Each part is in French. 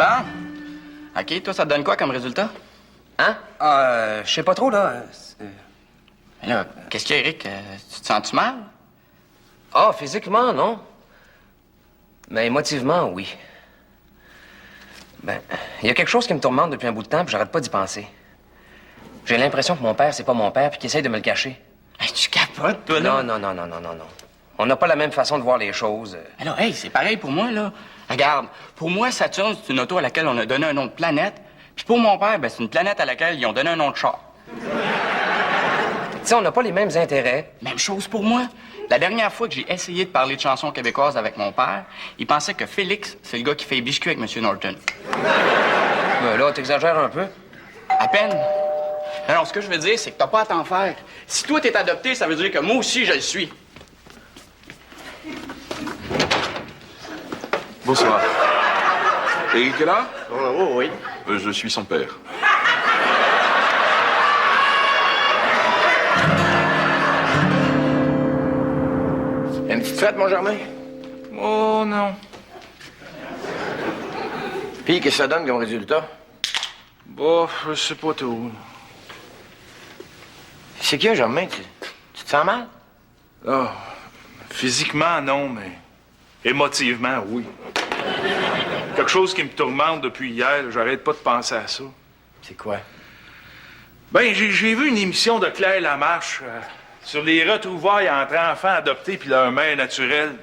Bon. OK, toi, ça te donne quoi comme résultat? Hein? Je sais pas trop, là. Là, qu'est-ce qu'il y a, Eric? Tu te sens-tu mal? Ah, physiquement, non. Mais émotivement, oui. Ben, il y a quelque chose qui me tourmente depuis un bout de temps, puis j'arrête pas d'y penser. J'ai l'impression que mon père, c'est pas mon père, puis qu'il essaye de me le cacher. Hey, tu capotes, toi, là? Non. On n'a pas la même façon de voir les choses. Alors, hey, c'est pareil pour moi, là. Regarde, pour moi, Saturne, c'est une auto à laquelle on a donné un nom de planète. Puis pour mon père, ben, c'est une planète à laquelle ils ont donné un nom de char. Tu sais, on n'a pas les mêmes intérêts. Même chose pour moi. La dernière fois que j'ai essayé de parler de chansons québécoises avec mon père, il pensait que Félix, c'est le gars qui fait les biscuits avec M. Norton. Ben là, t'exagères un peu. À peine. Alors, ce que je veux dire, c'est que t'as pas à t'en faire. Si toi, t'es adopté, ça veut dire que moi aussi, je le suis. Bonsoir. Éric est là? Oui. Je suis son père. Une petite fête, mon Germain? Oh non. Puis, qu'est-ce que ça donne comme résultat? Bon, je sais pas tout. C'est qui, Germain? Tu te sens mal? Oh, physiquement, non, mais émotivement, oui. Quelque chose qui me tourmente depuis hier, j'arrête pas de penser à ça. C'est quoi? Ben, j'ai vu une émission de Claire Lamarche sur les retrouvailles entre enfants adoptés puis leur mère naturelle.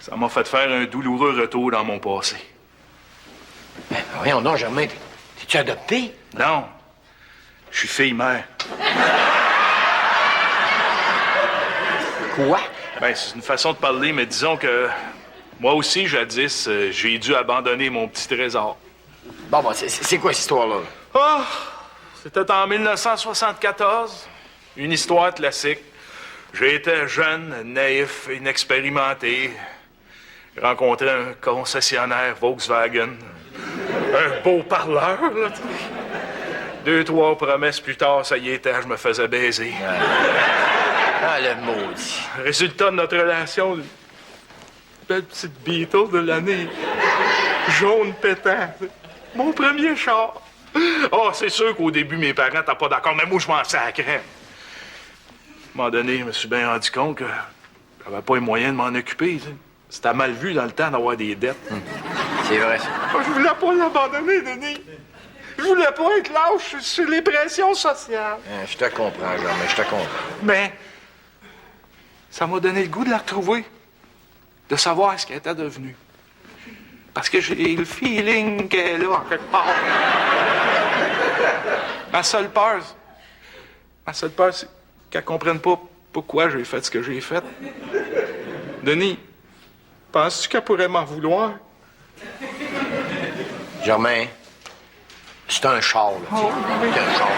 Ça m'a fait faire un douloureux retour dans mon passé. Ben, voyons donc, Germain, t'es-tu adopté? Non, je suis fille-mère. Quoi? Ben, c'est une façon de parler, mais disons que moi aussi, jadis, j'ai dû abandonner mon petit trésor. Bon, c'est quoi cette histoire-là? Ah! C'était en 1974. Une histoire classique. J'étais jeune, naïf, inexpérimenté. J'ai rencontré un concessionnaire Volkswagen. Un beau parleur, là. 2-3 promesses plus tard, ça y était, je me faisais baiser. Ah, le maudit. Résultat de notre relation, une belle petite Beetle de l'année. Jaune pétant. Mon premier char. Oh, c'est sûr qu'au début, mes parents n'étaient pas d'accord, mais moi, je m'en sacrais. À un moment donné, je me suis bien rendu compte que j'avais pas les moyens de m'en occuper. T'sais. C'était mal vu dans le temps d'avoir des dettes. C'est vrai, ça. Oh, je voulais pas l'abandonner, Denis. Je voulais pas être lâche sur les pressions sociales. Je te comprends, Germain, je te comprends. Mais ça m'a donné le goût de la retrouver, de savoir ce qu'elle était devenue. Parce que j'ai le feeling qu'elle est là, en quelque part. Ma seule peur, c'est qu'elle comprenne pas pourquoi j'ai fait ce que j'ai fait. Denis, penses-tu qu'elle pourrait m'en vouloir? Germain, c'est un char, là. Oh, oui. C'est un char.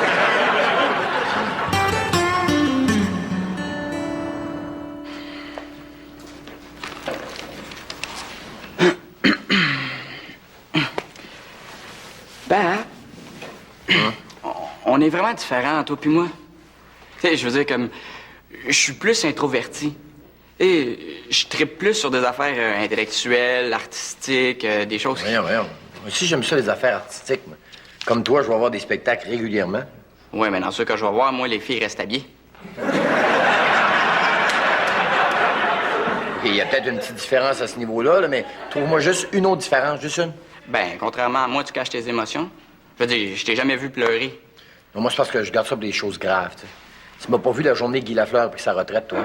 Ben, on est vraiment différents, toi puis moi. Tu sais, je veux dire, comme, je suis plus introverti. Et je trippe plus sur des affaires intellectuelles, artistiques, des choses... Voyons. Moi aussi, j'aime ça, les affaires artistiques. Moi. Comme toi, je vais voir des spectacles régulièrement. Oui, mais dans ceux que je vais voir, moi, les filles restent habillées. OK, il y a peut-être une petite différence à ce niveau-là, là, mais trouve-moi juste une autre différence, juste une. Ben, contrairement à moi, tu caches tes émotions. Je veux dire, je t'ai jamais vu pleurer. Non, moi, c'est parce que je garde ça pour des choses graves, tu sais. Tu m'as pas vu la journée que Guy Lafleur a pris sa retraite, toi.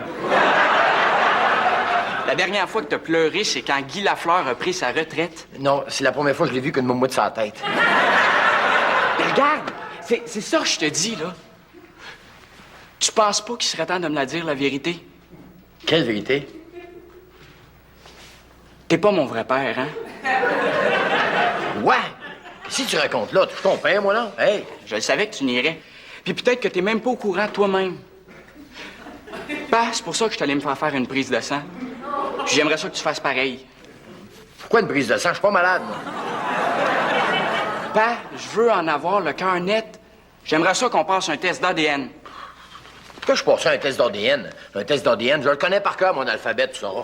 La dernière fois que t'as pleuré, c'est quand Guy Lafleur a pris sa retraite. Non, c'est la première fois que je l'ai vu qu'une moumoute sur la tête. Mais regarde, c'est ça que je te dis, là. Tu penses pas qu'il serait temps de me la dire, la vérité? Quelle vérité? T'es pas mon vrai père, hein? Ouais! Si tu racontes là, tu ton père, moi, là? Hey! Je le savais que tu n'irais. Puis peut-être que t'es même pas au courant toi-même. Ben, c'est pour ça que je t'allais me faire une prise de sang. Puis j'aimerais ça que tu fasses pareil. Pourquoi une prise de sang? Je suis pas malade, moi. Ben, je veux en avoir le cœur net. J'aimerais ça qu'on passe un test d'ADN. Pourquoi je passe un test d'ADN? Un test d'ADN, je le connais par cœur, mon alphabet, tu sauras.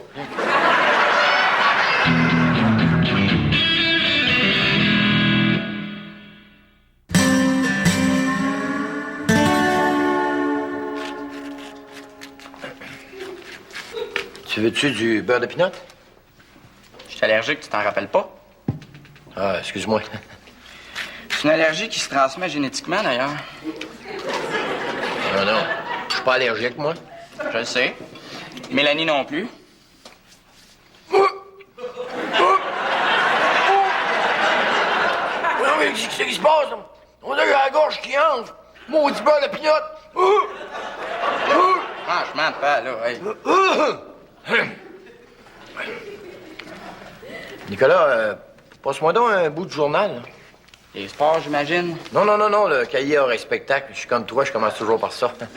Tu veux-tu du beurre de pinot? Je suis allergique, tu t'en rappelles pas? Ah, excuse-moi. C'est une allergie qui se transmet génétiquement, d'ailleurs. Non, non. Je suis pas allergique, moi. Je le sais. Mélanie non plus. Non, mais qu'est-ce qui se passe, là? On a eu la gorge qui enfle. Maudit beurre de pinot. Franchement, pas, là, hey. Nicolas, passe-moi donc un bout de journal. Là. Les sports, j'imagine? Non, non, non, non, le cahier hors spectacle. Je suis comme toi, je commence toujours par ça. Ben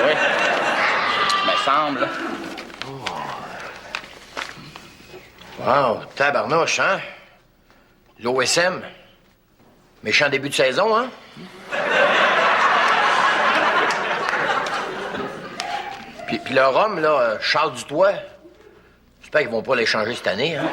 oui. Me semble. Wow, tabarnouche, hein? L'OSM. Méchant début de saison, hein? Puis leur homme, là, Charles Dutoit, j'espère qu'ils vont pas l'échanger cette année, hein?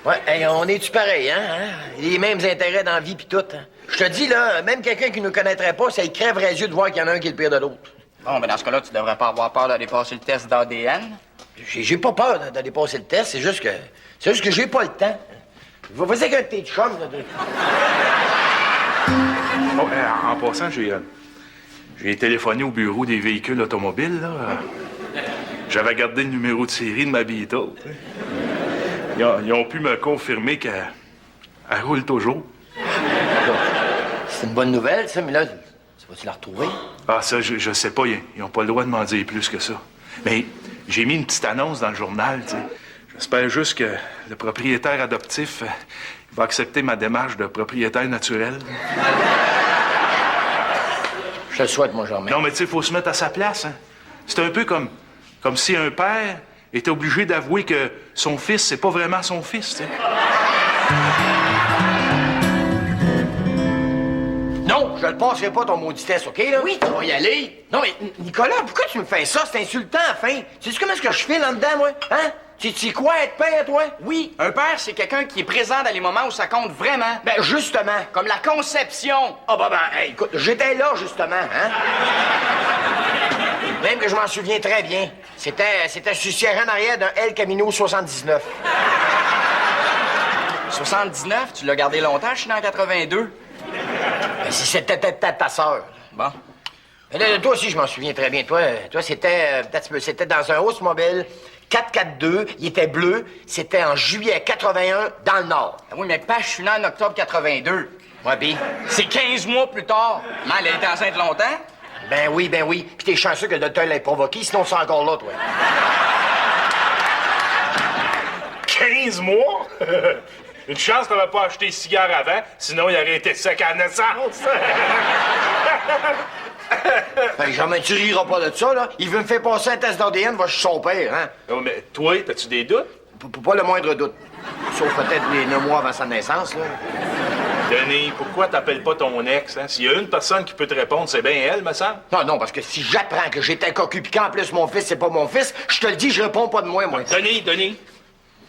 Ouais, hey, on est-tu pareil, hein? Les mêmes intérêts dans la vie pis tout, hein? Je te dis, là, même quelqu'un qui nous connaîtrait pas, ça y crèverait les yeux de voir qu'il y en a un qui est le pire de l'autre. Bon, ben dans ce cas-là, tu devrais pas avoir peur d'aller passer le test d'ADN. J'ai pas peur d'aller passer le test, c'est juste que j'ai pas le temps. Vas-y avec un de tes chums, là. Bon, en passant, j'ai téléphoné au bureau des véhicules automobiles, là. J'avais gardé le numéro de série de ma Beetle. Ils ont pu me confirmer qu'elle roule toujours. C'est une bonne nouvelle, ça, mais là, tu vas-tu la retrouver? Ah, ça, je sais pas. Ils ont pas le droit de m'en dire plus que ça. Mais j'ai mis une petite annonce dans le journal, tu sais. J'espère juste que le propriétaire adoptif va accepter ma démarche de propriétaire naturel. Je te le souhaite, mon Germain. Non, mais tu sais, il faut se mettre à sa place, hein. C'est un peu comme si un père était obligé d'avouer que son fils, c'est pas vraiment son fils, tu sais. Non, je le passerai pas, ton maudit test, OK, là? Oui, tu vas y aller. Non, mais Nicolas, pourquoi tu me fais ça? C'est insultant, enfin. Sais-tu comment est-ce que je file en dedans, moi? Hein? Tu sais quoi, être père, toi? Oui, un père, c'est quelqu'un qui est présent dans les moments où ça compte vraiment. Ben, justement. Comme la conception. Ah, ben, hey, écoute, j'étais là, justement, hein? Même que je m'en souviens très bien. C'était sur siège en arrière d'un El Camino 79. 79, tu l'as gardé longtemps, je suis né en 82. Ben, si c'était ta sœur. Bon. Mais là, toi aussi, je m'en souviens très bien. Toi, c'était dans un Oldsmobile 442. Il était bleu. C'était en juillet 81 dans le Nord. Ah oui, mais pas, je suis né en octobre 82. Ouais, pis? C'est 15 mois plus tard. Mais elle a été enceinte longtemps? Ben oui. Puis t'es chanceux que le docteur l'ait provoqué, sinon c'est encore là, toi. 15 mois? Une chance que t'avais pas acheté de cigares avant, sinon il aurait été sec à la naissance. Ben, jamais tu riras pas de ça, là. Il veut me faire passer un test d'ADN, va chez son père, hein. Non, mais toi, t'as-tu des doutes? Pas le moindre doute. Sauf peut-être les 9 mois avant sa naissance, là. Denis, pourquoi t'appelles pas ton ex, hein? S'il y a une personne qui peut te répondre, c'est bien elle, me semble. Non, parce que si j'apprends que j'étais cocu pis qu'en plus mon fils, c'est pas mon fils, je te le dis, je réponds pas de moi. Denis,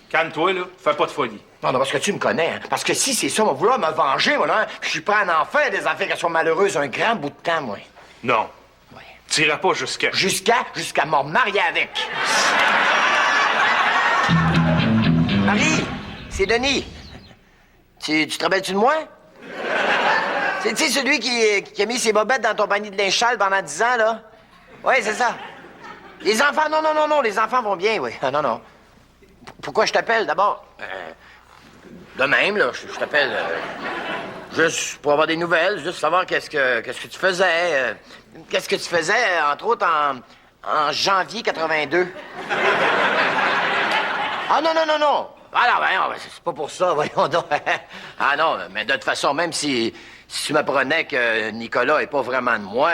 calme-toi, là. Fais pas de folie. Non, parce que tu me connais, hein. Parce que si c'est ça, on va vouloir me venger, moi, là. Je suis prêt à en faire des affaires qui sont malheureuses un grand bout de temps, moi. Non. Ouais. T'iras pas jusqu'à... Jusqu'à me marier avec. Marie, c'est Denis. Tu te rappelles-tu de moi? C'est, tu sais, celui qui a mis ses bobettes dans ton panier de linge sale pendant 10 ans, là? Oui, c'est ça. Les enfants, non, les enfants vont bien, oui. Ah, non. Pourquoi je t'appelle, d'abord? De même, là, je t'appelle juste pour avoir des nouvelles, juste savoir qu'est-ce que tu faisais. Qu'est-ce que tu faisais, entre autres, en janvier 82. Ah, non. Ah, non, c'est pas pour ça, voyons donc. Ah, non, mais de toute façon, même si tu m'apprenais que Nicolas est pas vraiment de moi,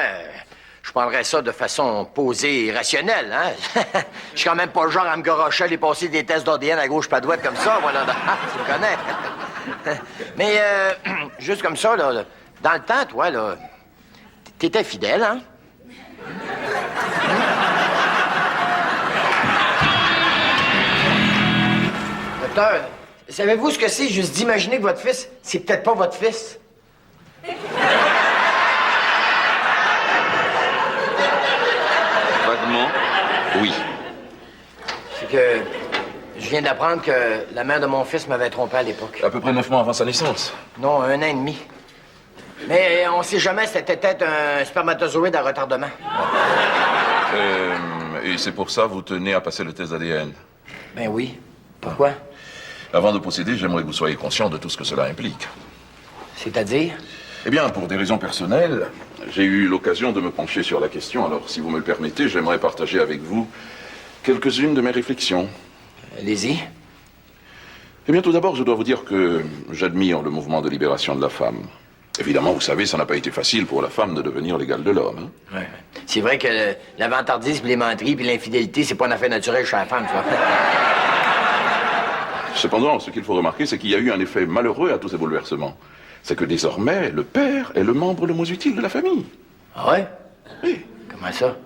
je prendrais ça de façon posée et rationnelle, hein? Je suis quand même pas le genre à me gorocher, aller passer des tests d'ADN à gauche pas à droite comme ça, moi, là. Tu me connais. Mais, juste comme ça, là, dans le temps, toi, là, t'étais fidèle, hein? Docteur, savez-vous ce que c'est juste d'imaginer que votre fils, c'est peut-être pas votre fils? Vaguement. que je viens d'apprendre que la mère de mon fils m'avait trompé à l'époque. À peu près 9 mois avant sa naissance. Non, 1 an et demi. Mais on sait jamais, c'était peut-être un spermatozoïde à retardement. Et c'est pour ça vous tenez à passer le test d'ADN. Ben oui. Pourquoi? Avant de procéder, j'aimerais que vous soyez conscient de tout ce que cela implique. C'est-à-dire? Eh bien, pour des raisons personnelles, j'ai eu l'occasion de me pencher sur la question. Alors, si vous me le permettez, j'aimerais partager avec vous quelques-unes de mes réflexions. Allez-y. Eh bien, tout d'abord, je dois vous dire que j'admire le mouvement de libération de la femme. Évidemment, vous savez, ça n'a pas été facile pour la femme de devenir l'égale de l'homme. Hein? Ouais. C'est vrai que la vantardise, les menteries, puis l'infidélité, c'est pas une affaire naturelle chez la femme, tu vois. Cependant, ce qu'il faut remarquer, c'est qu'il y a eu un effet malheureux à tous ces bouleversements. C'est que désormais, le père est le membre le moins utile de la famille. Ah ouais? Oui. Comment ça?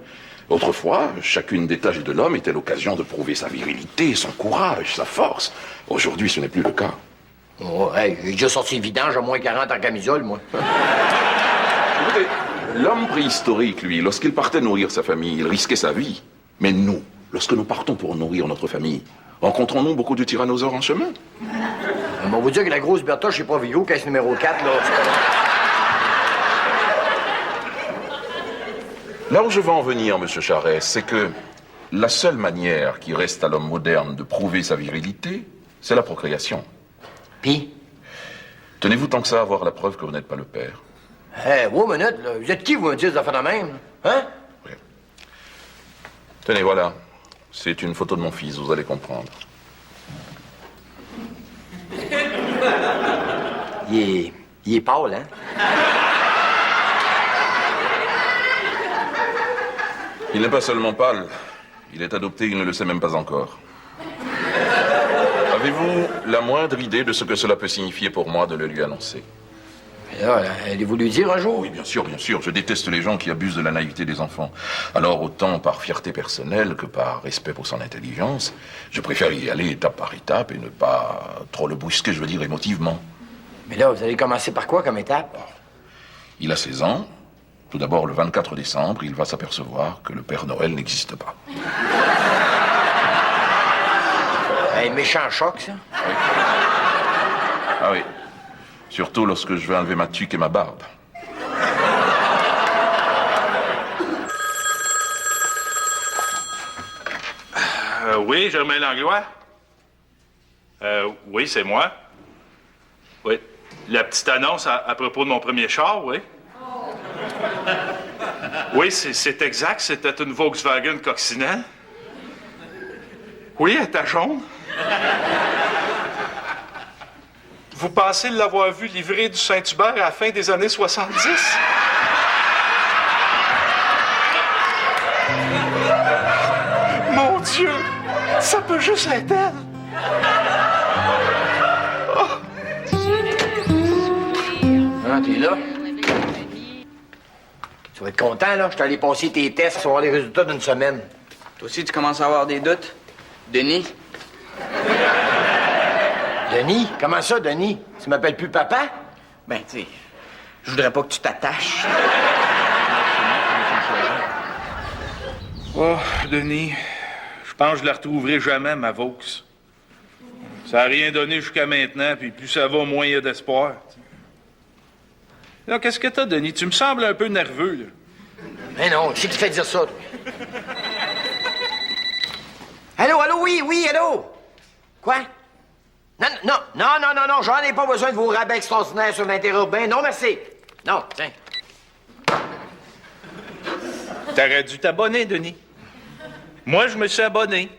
Autrefois, chacune des tâches de l'homme était l'occasion de prouver sa virilité, son courage, sa force. Aujourd'hui, ce n'est plus le cas. Oh, hey, j'ai déjà sorti le vidange à moins 40 en camisole, moi. Écoutez, l'homme préhistorique, lui, lorsqu'il partait nourrir sa famille, il risquait sa vie. Mais nous, lorsque nous partons pour nourrir notre famille, rencontrons-nous beaucoup de tyrannosaures en chemin? On va vous dire que la grosse Bertha chez Provio, caisse numéro 4, là, Là où je veux en venir, monsieur Charest, c'est que la seule manière qui reste à l'homme moderne de prouver sa virilité, c'est la procréation. Puis? Tenez-vous tant que ça à voir la preuve que vous n'êtes pas le père? Hé, wow, minute, là. Vous êtes qui, vous me dites, ça fait de même? Hein? Oui. Tenez, voilà. C'est une photo de mon fils, vous allez comprendre. Il est pâle, hein? Il n'est pas seulement pâle. Il est adopté, il ne le sait même pas encore. Avez-vous la moindre idée de ce que cela peut signifier pour moi de le lui annoncer? Et là, allez-vous lui dire un jour? Oui, bien sûr, bien sûr. Je déteste les gens qui abusent de la naïveté des enfants. Alors, autant par fierté personnelle que par respect pour son intelligence, je préfère y aller étape par étape et ne pas trop le brusquer, je veux dire, émotivement. Mais là, vous allez commencer par quoi comme étape? Il a 16 ans. Tout d'abord, le 24 décembre, il va s'apercevoir que le Père Noël n'existe pas. Un méchant choc, ça. Oui. Ah oui. Surtout lorsque je vais enlever ma tuque et ma barbe. Oui, Germain Langlois? Oui, c'est moi. Oui. La petite annonce à propos de mon premier char, oui. Oui, c'est exact. C'était une Volkswagen coccinelle. Oui, elle était jaune. Vous pensez l'avoir vu livrer du Saint-Hubert à la fin des années 70? Mon Dieu! Ça peut juste être elle! Ah, t'es là? Tu vas être content, là. Je suis allé passer tes tests, tu vas avoir les résultats d'une semaine. Toi aussi, tu commences à avoir des doutes? Denis? Denis? Comment ça, Denis? Tu m'appelles plus papa? Ben, tu sais, je voudrais pas que tu t'attaches. Oh, Denis, je pense que je la retrouverai jamais, ma Vaux. Ça n'a rien donné jusqu'à maintenant, puis plus ça va, moins il y a d'espoir. Là, qu'est-ce que t'as, Denis? Tu me sembles un peu nerveux, là. Mais non, qui c'est qui te fait dire ça, toi? Allô, allô, oui, allô? Quoi? Non, j'en ai pas besoin de vos rabais extraordinaires sur l'interurbain. Non, merci. Non, tiens. T'aurais dû t'abonner, Denis. Moi, je me suis abonné.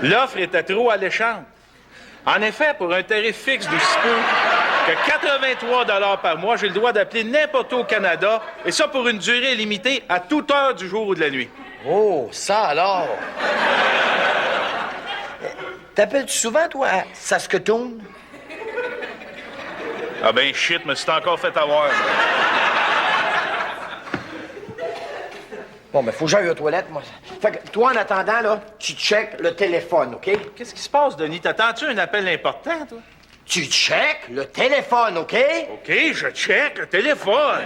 L'offre était trop alléchante. En effet, pour un tarif fixe d'aussi peu que 83 $ par mois, j'ai le droit d'appeler n'importe où au Canada, et ça pour une durée limitée à toute heure du jour ou de la nuit. Oh, ça alors. T'appelles-tu souvent, toi, à Saskatoon? Ah ben shit, me suis encore fait avoir. Bon, ben, faut que j'aille aux toilettes, moi. Fait que, toi, en attendant, là, tu checkes le téléphone, OK? Qu'est-ce qui se passe, Denis? T'attends-tu un appel important, toi? Tu checkes le téléphone, OK? OK, je check le téléphone.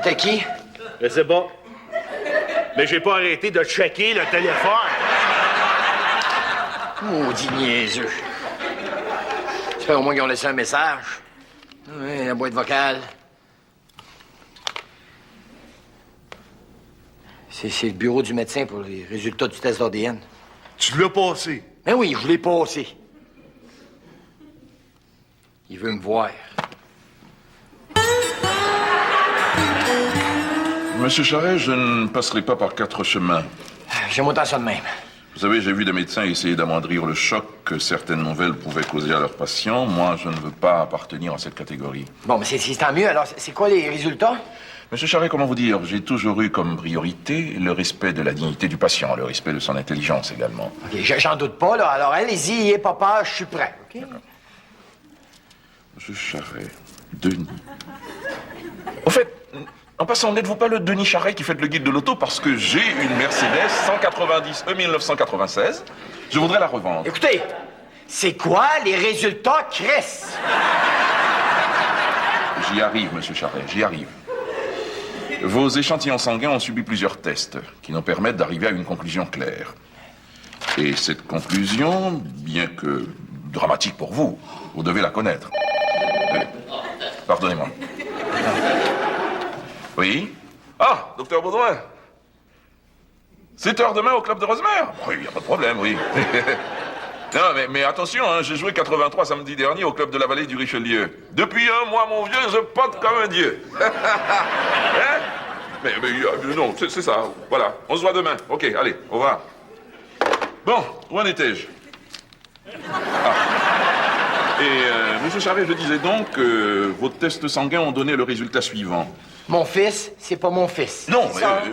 C'était qui? Je sais pas. Mais j'ai pas arrêté de checker le téléphone. Maudit niaiseux. J'espère au moins qu'ils ont laissé un message. Oui, la boîte vocale. C'est le bureau du médecin pour les résultats du test d'ADN. Tu l'as passé. Ben oui, je l'ai passé. Il veut me voir. Monsieur Charret, je ne passerai pas par 4 chemins. J'aime autant ça de même. Vous savez, j'ai vu des médecins essayer d'amoindrir le choc que certaines nouvelles pouvaient causer à leurs patients. Moi, je ne veux pas appartenir à cette catégorie. Bon, mais c'est tant mieux. Alors, c'est quoi les résultats? Monsieur Charret, comment vous dire? J'ai toujours eu comme priorité le respect de la dignité du patient, le respect de son intelligence également. OK, j'en doute pas, là. Alors, allez-y, n'ayez pas peur, je suis prêt, OK? Monsieur Charret, Denis. Au fait, en passant, n'êtes-vous pas le Denis Charret qui fait le guide de l'auto? Parce que j'ai une Mercedes 190 1996. Je voudrais la revendre. Écoutez, c'est quoi les résultats, Chris? J'y arrive, monsieur Charret, j'y arrive. Vos échantillons sanguins ont subi plusieurs tests qui nous permettent d'arriver à une conclusion claire. Et cette conclusion, bien que dramatique pour vous, vous devez la connaître. Pardonnez-moi. Oui? Ah, docteur Baudouin. 7 heures demain au club de Rosemère? Oui, il n'y a pas de problème, oui. Non, mais attention, hein, j'ai joué 83 samedi dernier au club de la vallée du Richelieu. Depuis un mois, mon vieux, je pote comme un dieu. Hein? Mais non, c'est ça, voilà. On se voit demain. OK, allez, au revoir. Bon, où en étais-je? Monsieur Charret, je disais donc que vos tests sanguins ont donné le résultat suivant. Mon fils, c'est pas mon fils. Non,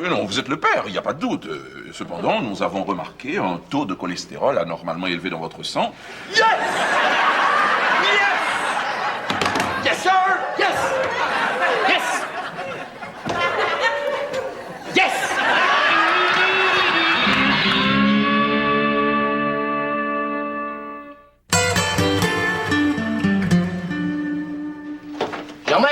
non, vous êtes le père, il n'y a pas de doute. Cependant, nous avons remarqué un taux de cholestérol anormalement élevé dans votre sang. Yes! Yes! Yes, sir! Yes! Yes! Yes! Germain!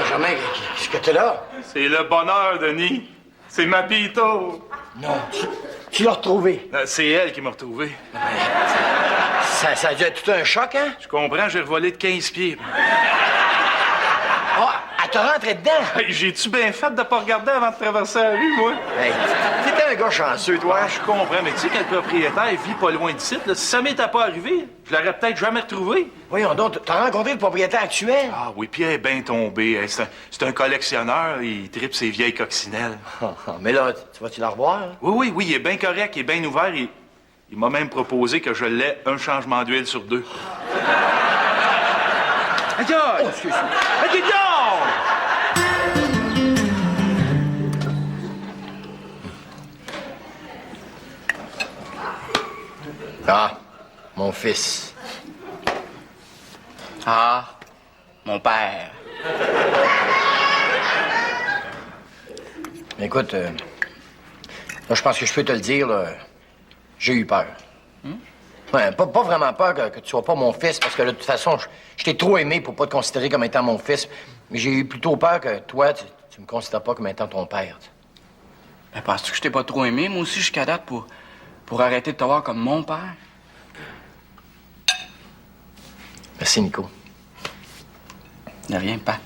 Germain, qu'est-ce que t'es là? C'est le bonheur, Denis. C'est ma Pito. Non, tu l'as retrouvé. C'est elle qui m'a retrouvé. Ça a dû être tout un choc, hein? Je comprends, j'ai revolé de 15 pieds. Ah, elle t'a rentré dedans? Hey, j'ai-tu bien fait de pas regarder avant de traverser la rue, moi? Hey, t'étais un gars chanceux, toi. Je comprends, mais tu sais que le propriétaire vit pas loin d'ici. Là. Si ça m'était pas arrivé, je l'aurais peut-être jamais retrouvé. Voyons donc, t'as rencontré le propriétaire actuel? Ah oui, puis elle est bien tombée. Hey, c'est un collectionneur, il tripe ses vieilles coccinelles. Mais là, tu vas-tu la revoir? Hein? Oui, il est bien correct, il est bien ouvert. Il m'a même proposé que je l'ai un changement d'huile sur 2. Aïe! Oh, excuse-moi. Aïe, non! Ah, mon fils. Ah, mon père. Écoute, là, je pense que je peux te le dire, là. J'ai eu peur. Ouais, pas vraiment peur que tu sois pas mon fils, parce que là, de toute façon, je t'ai trop aimé pour pas te considérer comme étant mon fils. Mais j'ai eu plutôt peur que toi, tu me considères pas comme étant ton père. Tu sais. Ben, penses-tu que je t'ai pas trop aimé, moi aussi, jusqu'à date, pour arrêter de te voir comme mon père? Merci, Nico. De rien, pas.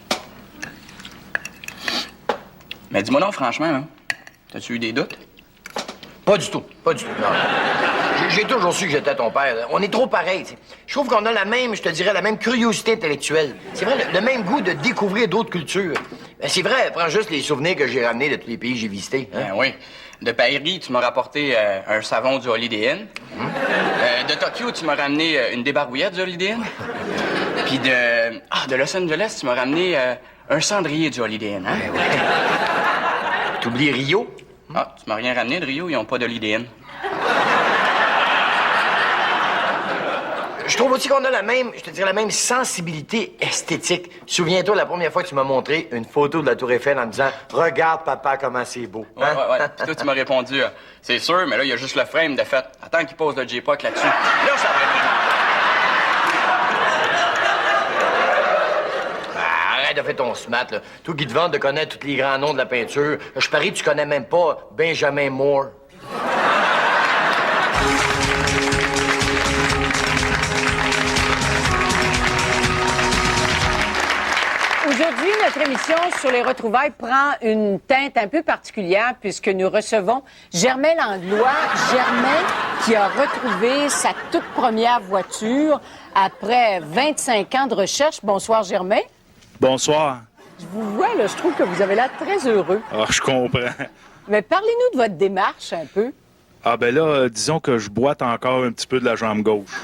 Mais dis-moi donc, franchement, hein, t'as-tu eu des doutes? Pas du tout, non. J'ai toujours su que j'étais ton père. On est trop pareils, tu sais. Je trouve qu'on a la même, je te dirais, la même curiosité intellectuelle. C'est vrai, le même goût de découvrir d'autres cultures. Ben, c'est vrai, prends juste les souvenirs que j'ai ramenés de tous les pays que j'ai visités. Hein? Ben oui. De Paris, tu m'as rapporté un savon du Holiday Inn. De Tokyo, tu m'as ramené une débarouillette du Holiday Inn. Puis de Los Angeles, tu m'as ramené un cendrier du Holiday Inn. Hein? Ben ouais. T'oublies Rio? Ah, tu m'as rien ramené de Rio, ils ont pas de Holiday Inn. Je trouve aussi qu'on a la même, je te dirais, la même sensibilité esthétique. Souviens-toi la première fois que tu m'as montré une photo de la Tour Eiffel en me disant « Regarde, papa, comment c'est beau. Hein? » Ouais. Puis toi, tu m'as répondu « C'est sûr, mais là, il y a juste le frame de fait. Attends qu'il pose le J-Poc là-dessus. Là, ça va être de faire ton smat, là. Toi qui te vantes de connaître tous les grands noms de la peinture, je parie que tu connais même pas Benjamin Moore. Aujourd'hui, notre émission sur les retrouvailles prend une teinte un peu particulière puisque nous recevons Germain Langlois. Germain qui a retrouvé sa toute première voiture après 25 ans de recherche. Bonsoir, Germain. Bonsoir. Je vous vois, là, je trouve que vous avez l'air très heureux. Ah, je comprends. Mais parlez-nous de votre démarche un peu. Ah, ben là, disons que je boite encore un petit peu de la jambe gauche.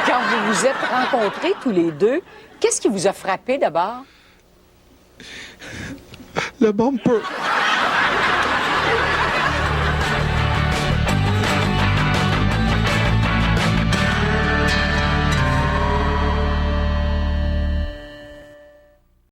Quand vous vous êtes rencontrés tous les deux, qu'est-ce qui vous a frappé d'abord? Le bumper.